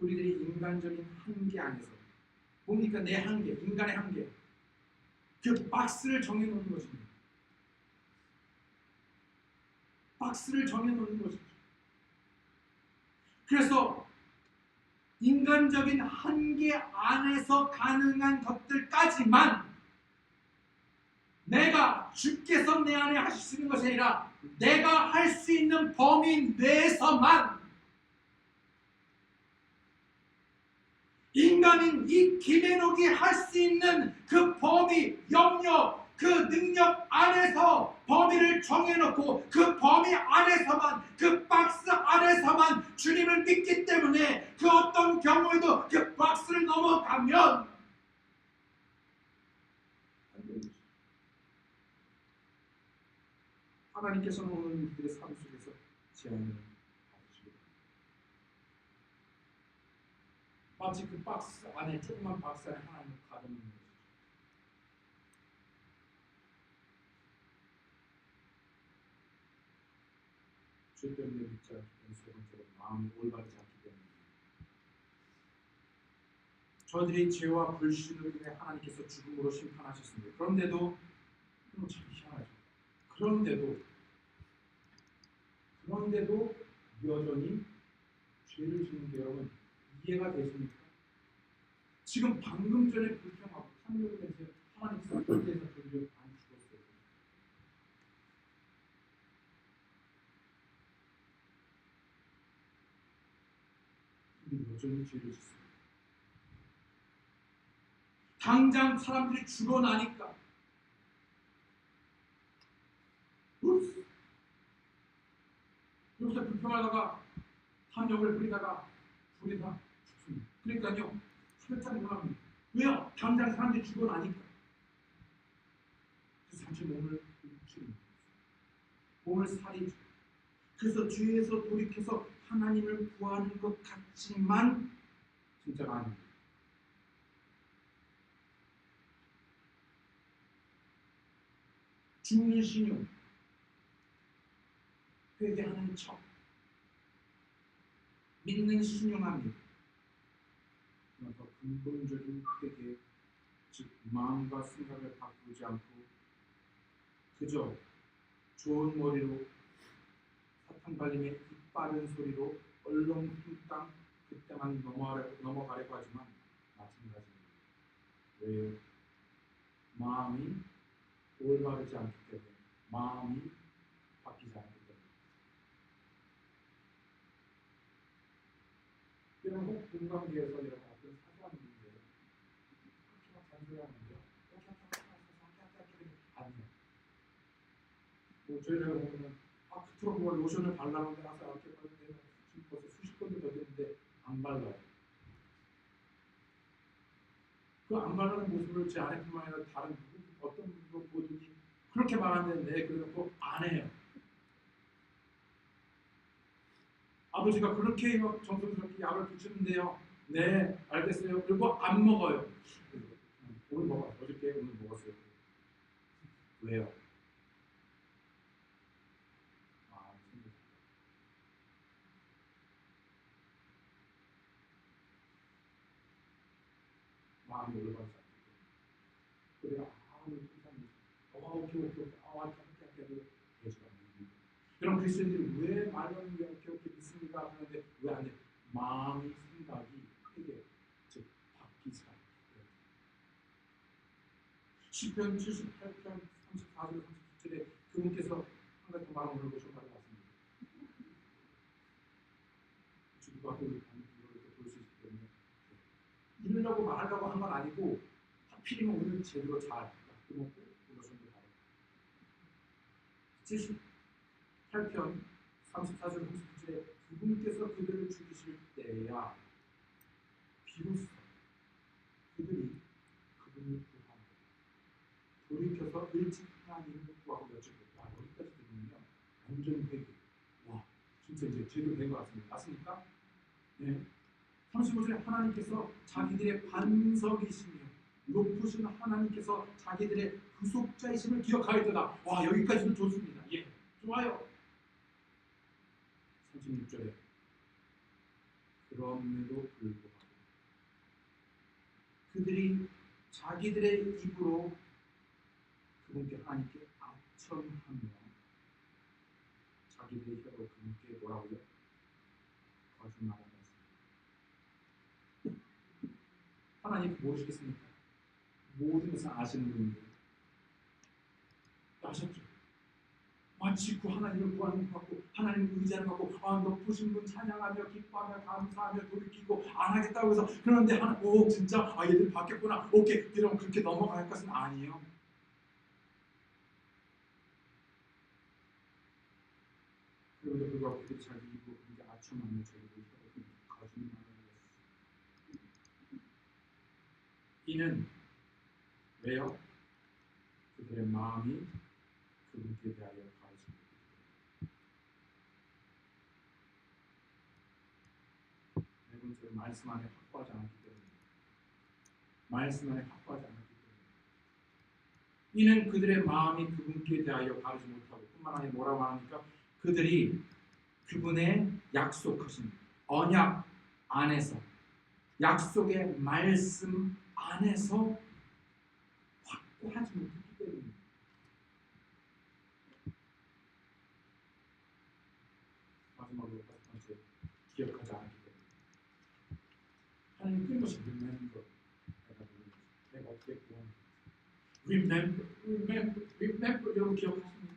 우리들이 인간적인 한계 안에서 뭡니까? 내 한계, 인간의 한계 그 박스를 정해놓는 것입니다. 박스를 정해놓는 것이죠. 그래서 인간적인 한계 안에서 가능한 것들까지만 내가 주께서 내 안에 하실 수 있는 것이 아니라 내가 할 수 있는 범위 내에서만 인간인 이 김해록이 할 수 있는 그 범위, 영역, 그 능력 안에서 범위를 정해놓고 그 범위 안에서만 그 박스 안에서만 주님을 믿기 때문에 그 어떤 경우에도 그 박스를 넘어가면 하나님께서는 오늘 우리들의 삶 속에서 제안을 받으시고 마치 그 박스 안에 조그만 박스 안에 하나님을 가둬놓는 것이죠. 죄 때문에 믿지 않기 때문에 세 번째로 마음이 올바르지 않기 때문에 저들이 죄와 불신으로 인해 하나님께서 죽음으로 심판하셨습니다. 그런데도 참 희한하죠. 그런데도 여전히 죄를 짓는 게 여러분 이해가 되십니까? 지금 방금 전에 불평하고 탐욕에서 하나님께서 그들에서 그들을 안 죽었어요. 근데 여전히 죄를 짓습니다. 당장 사람들이 죽어나니까 여기서 불평하다가 탐욕을 부리다가 둘이 다 죽습니다. 그러니까요 살짝 놀랍니다. 왜요? 당장 사람들이 죽어나니까 그래서 잠시 몸을 훔칩니다. 몸을 살이죠. 그래서 죄에서 돌이켜서 하나님을 구하는 것 같지만 진짜가 아닙니다. 죽는 신용, 회개하는 척, 믿는 신용합니다. 그러나 더 근본적인 회개, 즉 마음과 생각을 바꾸지 않고 그저 좋은 머리로 사탕 발림의 빠른 소리로 얼렁뚱땅 그때만 넘어가려고 하지만 마찬가지입니다. 왜요? 마음이 올바르지 않기 때문에, 마음이 바뀌지 않기 때문에. 여러분 공관계에서 여러분 어떤 사소한 문제 그렇게 막 잔소리하는데 아니에요. 뭐 저희가 보면 그토록 뭐 로션을 발라놓는데 아까 이렇게 발랐는데 지금 벌써 수십 번도 더 됐는데 안 발라요. 그 안 바르는 모습을 제 아내뿐만 아니라 다른 어떤 분도 보더니 그렇게 말하는데 그래놓고 안 해요. 아버지가 그렇게 정성스럽게 약을 붙이는데요. 네, 알겠어요. 그리고 안 먹어요. 오늘 먹어. 어저께 오늘 먹었어요. 왜요? 마음이 올라가지 않고 그래야 오케이 할게 예수가 믿습니다. 그럼 그리스도인들이 왜 말로는 오케이 믿습니다 하는데 왜 안 돼? 마음이 생각이 크게 즉 바뀌지 않아요. 시편 78편 34절 37절에 그분께서 한 가지 마음을 보신 말을 봤습니다. 주님과 함께 볼 수 있기 때문에 이러려고 말하려고 한 건 아니고 하필이면 오늘 제대로 잘 먹고 로션도 바르고 78편 34절 39절에 그분께서 그들을 죽이실 때야 비로소 그들이 그분을 구하고 돌이켜서 일찍 하나님을 구하고 여쭤보고 여기까지 들으면요 완전 회개. 와 진짜 이제 제대로 된 것 같습니다. 맞습니까? 네. 35절에 하나님께서 자기들의 반석이시며 높으신 하나님께서 자기들의 구속자이심을 기억하였도다. 와 여기까지도 좋습니다. 예, 좋아요. 36절에 그럼에도 불구하고 그들이 자기들의 입으로 그분께 하나님께 아첨하며 자기들의 혀로 그분께 뭐라고요? 거짓말한다. 하나님 모르시겠습니까? 모든 것을 아시는 분인데 아셨죠? 마치 그 하나님을 구하는 것 같고 하나님을 의지하는 것 같고 높으신 분 찬양하며 기뻐하며 감사하며 돌이키고 안 하겠다고 해서 그런데 하나 진짜 얘들 바뀌었구나 오케이 이러면 그렇게 넘어갈 것은 아니에요. 그럼에도 불구하고 그들이 자기 입으로 그렇게 아첨하며 자기를 거짓말을 했어요. 이는 왜요? 그들의 마음이 그분께 대하여 가르치고 네 번째로 말씀 안에 확고하지 않았기 때문에 말씀 안에 확고하지 않았기 때문에 이는 그들의 마음이 그분께 대하여 가르치 못하고 뿐만 아니라 뭐라고 하니까 그들이 그분의 약속하신 언약 안에서 약속의 말씀 안에서 확고하지 못했기 때문에 마지막으로 다섯 번째 기억하지 않았기 때문에 하나님 끊임없이 remember 내가 어떻게 구원했는지 remember 여러분 기억하십니까?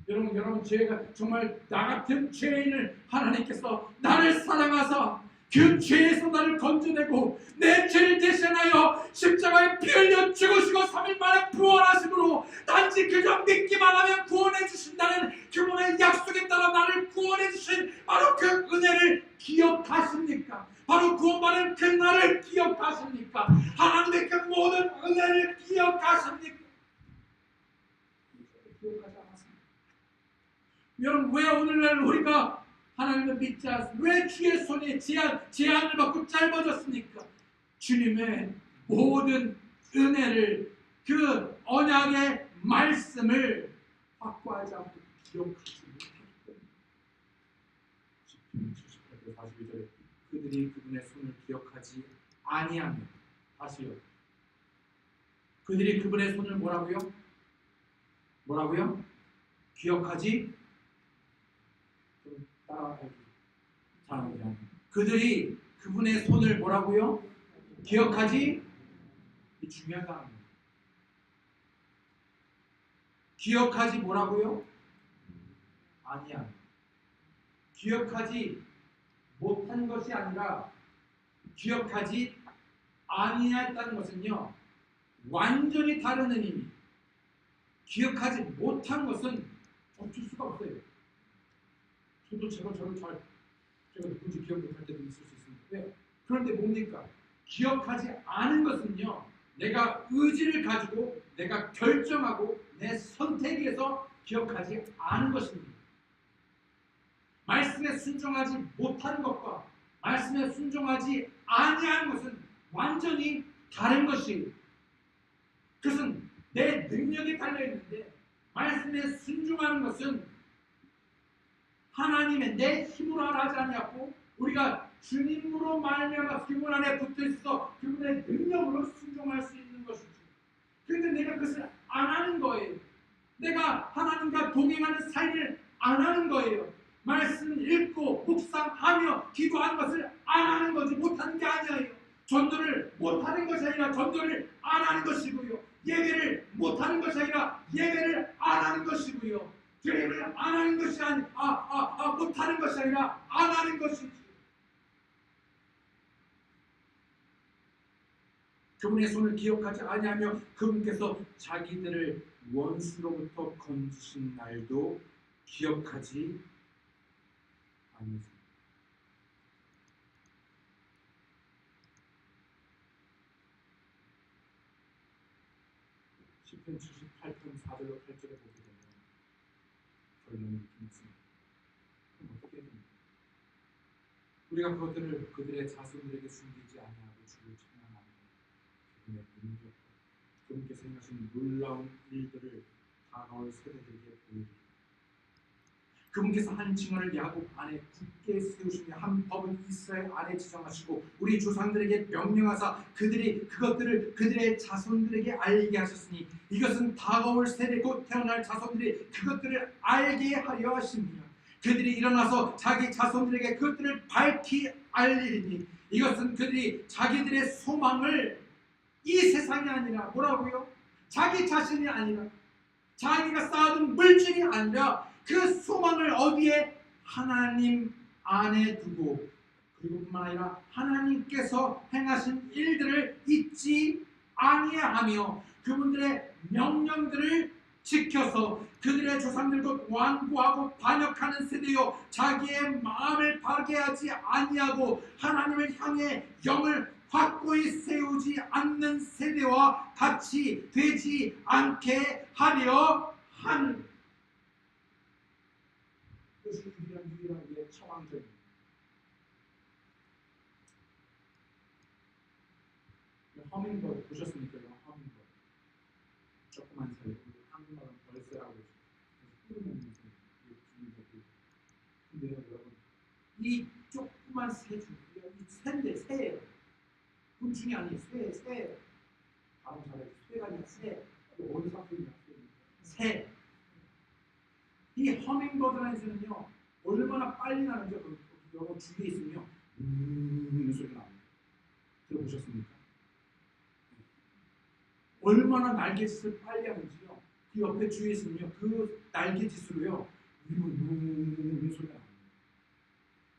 여러분 죄가 정말 나 같은 죄인을 하나님께서 나를 사랑하사 그 죄에서 나를 건져내고 내 죄를 대신하여 십자가에 피 흘려 죽으시고 3일 만에 부활하심으로 단지 그저 믿기만 하면 구원해 주신다는 그분의 약속에 따라 나를 구원해 주신 바로 그 은혜를 기억하십니까? 바로 구원받은 그 날을 기억하십니까? 하나님의 그 모든 은혜를 기억하십니까? 기억하지 않았습니다. 여러분 왜 오늘날 우리가 하나님을 믿지 않습니까? 왜 주의 손이 제한을 받고 짧아졌습니까? 주님의 모든 은혜를 그 언약의 말씀을 확고하지 않고 기억하지 못하기 때문에 시편 78편 42절에 그들이 그분의 손을 기억하지 아니하며 다시요 그들이 그분의 손을 뭐라고요? 기억하지 따라하기 잘하지 않아요. 그들이 그분의 손을 뭐라고요? 기억하지? 이 중요하다는 거예요. 기억하지 뭐라고요? 아니야. 기억하지 못한 것이 아니라 기억하지 아니했다는 것은요, 완전히 다른 의미. 기억하지 못한 것은 어쩔 수가 없어요. 저도 제가 누군지 기억 못할 때도 있을 수 있습니다. 왜요? 그런데 뭡니까? 기억하지 않은 것은요, 내가 의지를 가지고 내가 결정하고 내 선택에서 기억하지 않은 것입니다. 말씀에 순종하지 못한 것과 말씀에 순종하지 아니한 것은 완전히 다른 것이에요. 그것은 내 능력에 달려있는데 말씀에 순종하는 것은 하나님의 내 힘으로 하지 아니하고 우리가 주님으로 말미암아 그분 안에 붙어있어 그분의 능력으로 순종할 수 있는 것이죠. 그런데 내가 그것을 안 하는 거예요. 내가 하나님과 동행하는 삶을 안 하는 거예요. 말씀 읽고 묵상하며 기도하는 것을 안 하는 거지 못하는 게 아니에요. 전도를 못하는 것이 아니라 전도를 안 하는 것이고요. 예배를 못하는 것이 아니라 예배를 안 하는 것이고요. 예배를 안 하는 것이 못하는 것이 아니라 안 하는 것이지. 그분의 손을 기억하지 아니하며 그분께서 자기들을 원수로부터 건지신 날도 기억하지 않으세요. 시편 78편 4절로 8절에 보게 되면 결론이 이렇게 있습니다. 그럼 어떻게 됩니까? 우리가 그것들을 그들의 자손들에게 숨기지 아니하고 주를 찬양하며 그분의 능력, 그분께서 행하신 놀라운 일들을 다가올 세대들에게 보이리라. 그분께서 한 징언을 야곱 안에 굳게 세우시며 한 법을 이스라엘 안에 지정하시고 우리 조상들에게 명령하사 그들이 그것들을 그들의 자손들에게 알게 하셨으니 이것은 다가올 세대 곧 태어날 자손들이 그것들을 알게 하려 하십니다. 그들이 일어나서 자기 자손들에게 그것들을 밝히 알리리니 이것은 그들이 자기들의 소망을 이 세상이 아니라 뭐라고요? 자기 자신이 아니라 자기가 쌓아둔 물질이 아니라 그 소망을 어디에? 하나님 안에 두고 그리고 뿐만 아니라 하나님께서 행하신 일들을 잊지 아니하며 그분들의 명령들을 지켜서 그들의 조상들과 완고하고 반역하는 세대요 자기의 마음을 파괴하지 아니하고 하나님을 향해 영을 확고히 세우지 않는 세대와 같이 되지 않게 하려 하는 그것이 유일한 우리의 처방전입니다. 허밍버드 보셨습니까? 허밍버드 조그만 새, 한국말은 벌새라고 해서 꿀을 먹는 새. 근데 여러분 이 조그만 새 중에 이 새인데 새예요. 곤충이 아니에요. 새. 발음 잘해요. 새가 아니라 새. 어느 상품이냐? 새. 이 허밍버드라는 새는요 얼마나 빨리 나는지 여러분 주위에 있으면요 이런 소리가 납니다. 들어보셨습니까? 얼마나 날갯짓을 빨리 하는지요. 그 옆에 주위에 있으면요 그 날갯짓으로요 이런 소리가 납니다.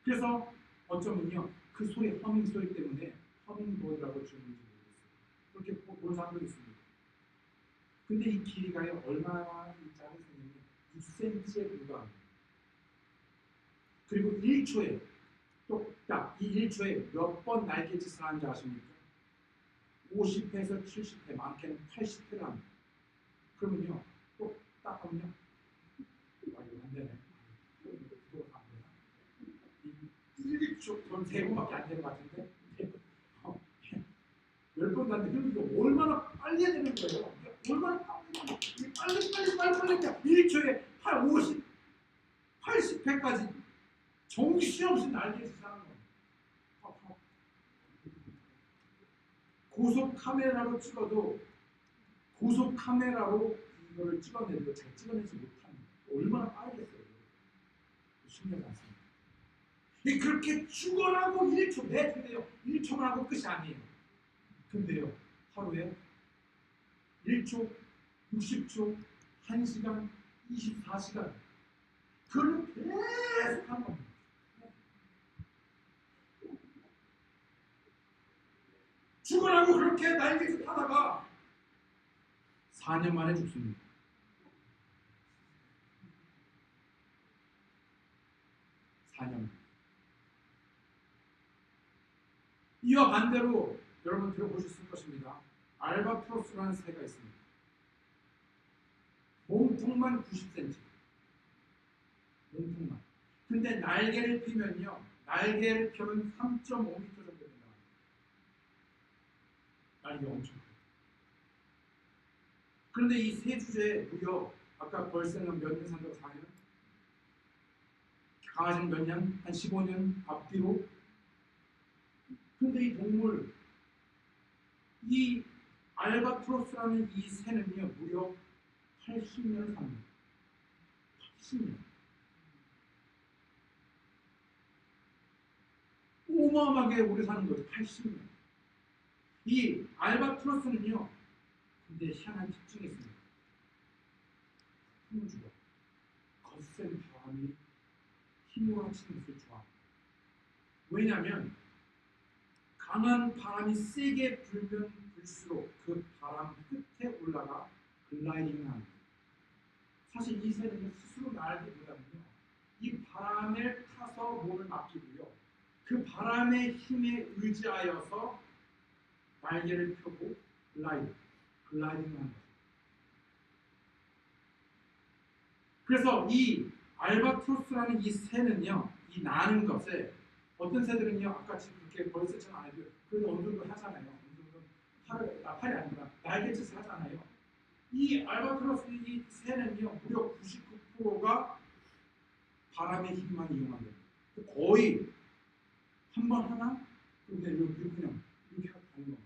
그래서 어쩌면요 그 소리 허밍 소리 때문에 허밍버드라고 지었는지 모르겠어요. 그렇게 보는 사람도 있습니다. 근데 이 길이가요 얼마나 작은 새냐면 6cm에 불과합니다. 그리고 1초에 똑딱 이 1초에 몇 번 날갯짓을 하는지 아십니까? 50회에서 70회, 많게는 80회를 합니다. 그러면요 똑딱 하면요 이거 안 되네. 이거 안 되나? 1초, 그럼 3번밖에 안 되는 것 같은데 10번도 안 돼. 그럼 이거 얼마나 빨리 해야 되는 거예요? 얼마나 빨리 1초에 50, 80회까지 정신없이 날갯짓을 하는 거예요. 고속 카메라로 찍어도 고속 카메라로 이거를 찍어내도 잘 찍어내지 못합니다. 얼마나 빠르겠어요. 신기하지 않습니까? 그렇게 죽어라고 1초 매트돼요. 1초만 하고 끝이 아니에요. 근데요, 하루에 1초, 60초, 1시간, 24시간 그걸 계속 하는 겁니다. 죽으라고 그렇게 날개짓 하다가 4년 만에 죽습니다. 4년. 이와 반대로 여러분 들어보셨을 것입니다. 알바트로스라는 새가 있습니다. 몸통만 90cm. 몸통만. 근데 날개를 펴면요. 날개를 펴면 3.5m 정도 됩니다. 날개 엄청 커요. 그런데 이 새 주제에 무려 아까 벌새는 몇 년 산다고 4년? 강아지는 몇 년? 한 15년 앞뒤로. 근데 이 동물, 이 알바트로스라는 이 새는요, 무려 80년을 삽니다. 80년. 어마어마하게 오래 사는 거죠. 80년. 이 알바트로스는요, 근데 희한한 특징이 있습니다. 힘을 주고 거센 바람이 힘으로 치는 것을 좋아합니다. 왜냐하면 강한 바람이 세게 불면 불수록 그 바람 끝에 올라가 글라이딩을 합니다. 사실 이 새는 스스로 날기보다는요, 이 바람을 타서 몸을 맡기고요, 그 바람의 힘에 의지하여서 날개를 펴고 글라이딩을 하는 거죠. 그래서 이 알바트로스라는 이 새는요, 이 나는 것에 어떤 새들은요, 아까 지금 그렇게 벌새처럼 안 해도 그래도 어느 정도 하잖아요. 어느 정도 팔이 아니라 날개짓을 하잖아요. 이 알바트로스 이 새는요, 무려 99%가 바람의 힘만 이용합니다. 거의 한 번 하나, 그냥 이렇게 하고 가는 겁니다.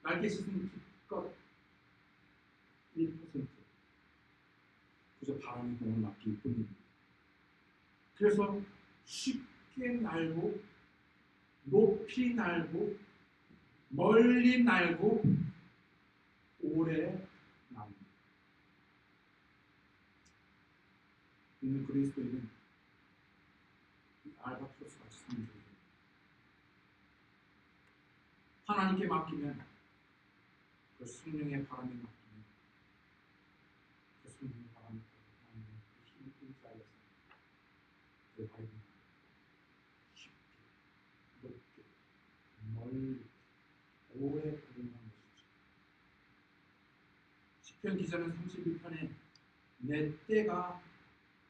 날개짓은 기껏 1%. 그저 바람의 공을 맡길 뿐입니다. 그래서 쉽게 날고, 높이 날고, 멀리 날고, 오래 납니다. 있는 그리스도인은 알바트로스 같이 사는 중이에요. 하나님께 맡기면 그 성령의 바람에 맡기면 그 성령의 바람에 하나님의 그 힘을 의지하여서 그 아이는 쉽게, 높게, 멀리, 오래 가능한 것이죠. 시편 기자는 31편에 내 때가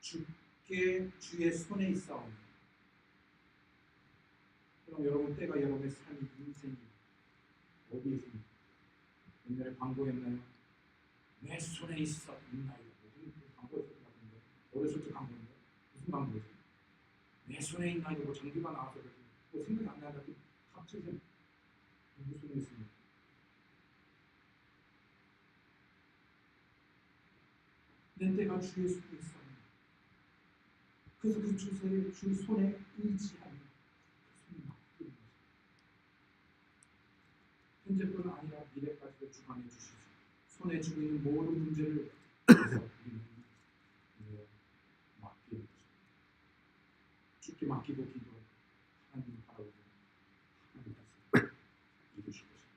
주께 주의 손에 있사오니. 그럼 여러분 때가 여러분의 삶이 인생이 어디에 있습니까? 옛날에 광고였나요? 내 손에 있어 있나이다. 무슨 광고였을 것 같은데 어렸을 때 광고인데 무슨 광고지? 내 손에 있나이다. 뭐 장비가 나와서 뭐 생각이 안 나다. 갑자기 누구 손에 있습니까? 내 때가 주의 손에 있어. 그래서 그 주 손에 의지하는 그 손이 맡기는 것입니다. 현재뿐 아니라 미래까지도 주관해 주시죠. 손에 쥐고 있는 모든 문제를 우리는 맡기는 것입니다. 주께 맡기고 기도 하나님을 바라보고 하나님께서 이루실 것입니다.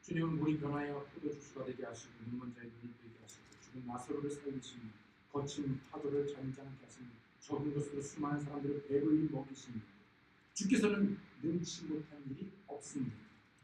주님은 물이 변하여 포도주스가 되게 하시고 눈먼 자의 눈을 되게 하시고 죽은 나사로를 살리시니 거친 파도를 잔잔하게 하시니 적은 것으로 수많은 사람들을 배불리 먹이십니다. 주께서는 능치 못한 일이 없습니다.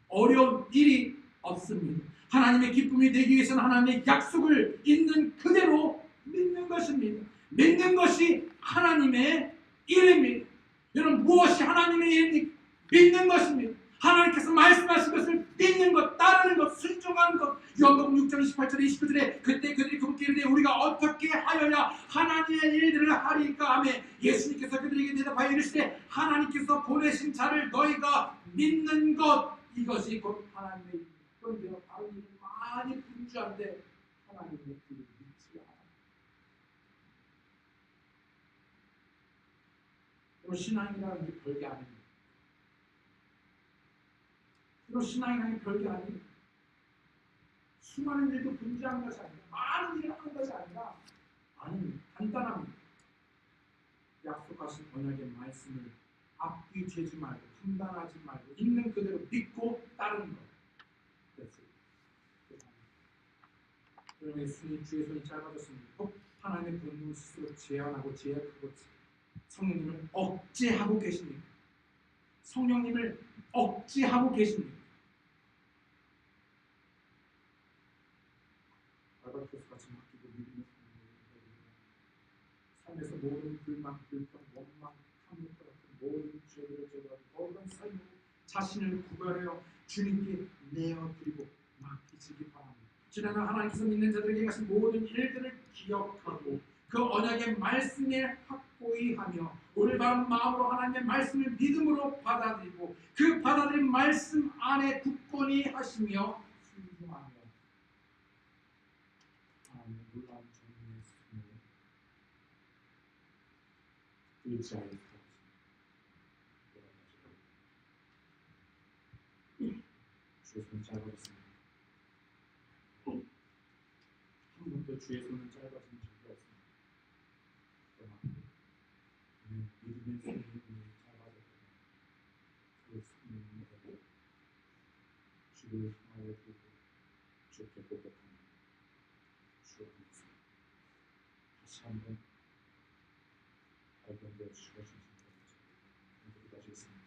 어려운 일이 없습니다. 하나님의 기쁨이 되기 위해서는 하나님의 약속을 있는 그대로 믿는 것입니다. 믿는 것이 하나님의 일입니다. 여러분 무엇이 하나님의 일입니까? 믿는 것입니다. 하나님께서 말씀하신 것을 믿는 것, 따르는 것, 순종하는 것. 요한복음 6장 28절에 29절에 그때 그들이 그분께 이르되 우리가 어떻게 하여야 하나님의 일들을 하리까 하며 예수님께서 그들에게 대답하여 이르시되 하나님께서 보내신 자를 너희가 믿는 것, 이것이 곧 하나님의 일. 그런데 다른 일은 많이 분주한데 하나님의 일을 믿지 않아. 신앙이라는 게 별게 아닙니다. 신앙이라는 게 별게 아닙니다. 수많은 일도 분주한 것이 아니라 많은 일을 하는 것이 아니라 간단합니다. 약속하신 언약의 말씀을 앞뒤 재지 말고 판단하지 말고 있는 그대로 믿고 따르는 것. 여러분의 주의 손이 짧아졌습니다. 하나님의 분노를 스스로 제한하고 제약하고 성령님을 억제하고 계십니까? 성령님을 억제하고 계십니까? 알바트로스 같이 맡기고 믿음의 삶에서 모든 불만, 불평, 원망, 탐욕과 같은 모든 죄들을 제거하고 모든 삶으로 자신을 구별하여 주님께 내어드리고 맡기시기 바랍니다. 지난날 하나님께서 믿는 자들에게 하신 모든 일들을 기억하고 그 언약의 말씀에 확고히 하며 올바른 마음으로 하나님의 말씀을 믿음으로 받아들이고 그 받아들인 말씀 안에 굳건히 하시며 순종하며 하나님의 놀라운 정의의 승리에 의지하여 주의 손이 짧아졌습니다. 한 번도 주의 손은 짧아진 적이 없습니다. 그러나 믿음의 손이 짧아졌고 그 손을 주를 향하여 두고 주께 고백합니다. 주옵소서. 다시 한번 발견되어 주셔서 감사합니다. 기도하시겠습니다.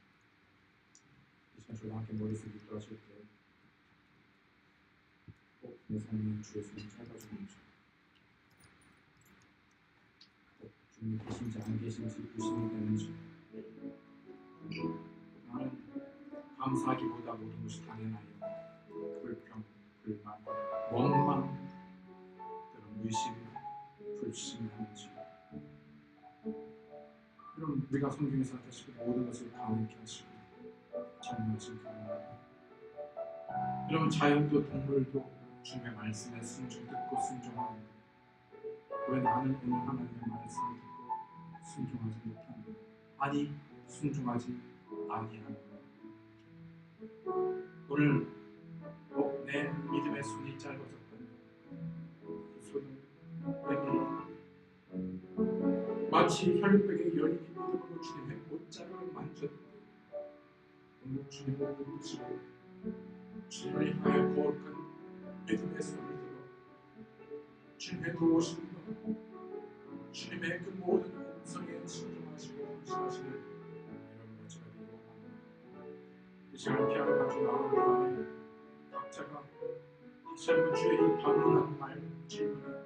이 시간 저와 함께 머릿속에 기도하실 때 꼭 내 삶에 주의 손이 짧아지는지 꼭 주님 계신지 안 계신지 의심이 되는지 나는 감사하기보다 모든 것이 당연하여 불평, 불만, 원망, 때론 의심, 불신하는지 그럼 우리가 성경에서 하다시피 모든 것을 가능케 하시고 전능하신 하나님 여러분 자연도 동물도 주님의 말씀에 듣고 순종합니다. 왜 나는 오늘 하나님의 말씀을 듣고 순종하지 못합니다. 아니 순종하지 아니합니다. 오늘 내 믿음의 손이 짧아졌다면 그 손을 내게 마치 혈육백의 여인이 믿음으로 주님의 옷자락을 만졌는데 오늘 주님을 붙드시고 주님을 향하여 거룩한 믿음의 손을 들어 주님의 도우심으로 주님의 그 모든 음성에 순종하시고 헌신하시길 여러분과 제가 기도합니다. 이 시간 피아노 가지고 나오는 동안에 각자가 다시 한번 주의 이 방문한 말 질문에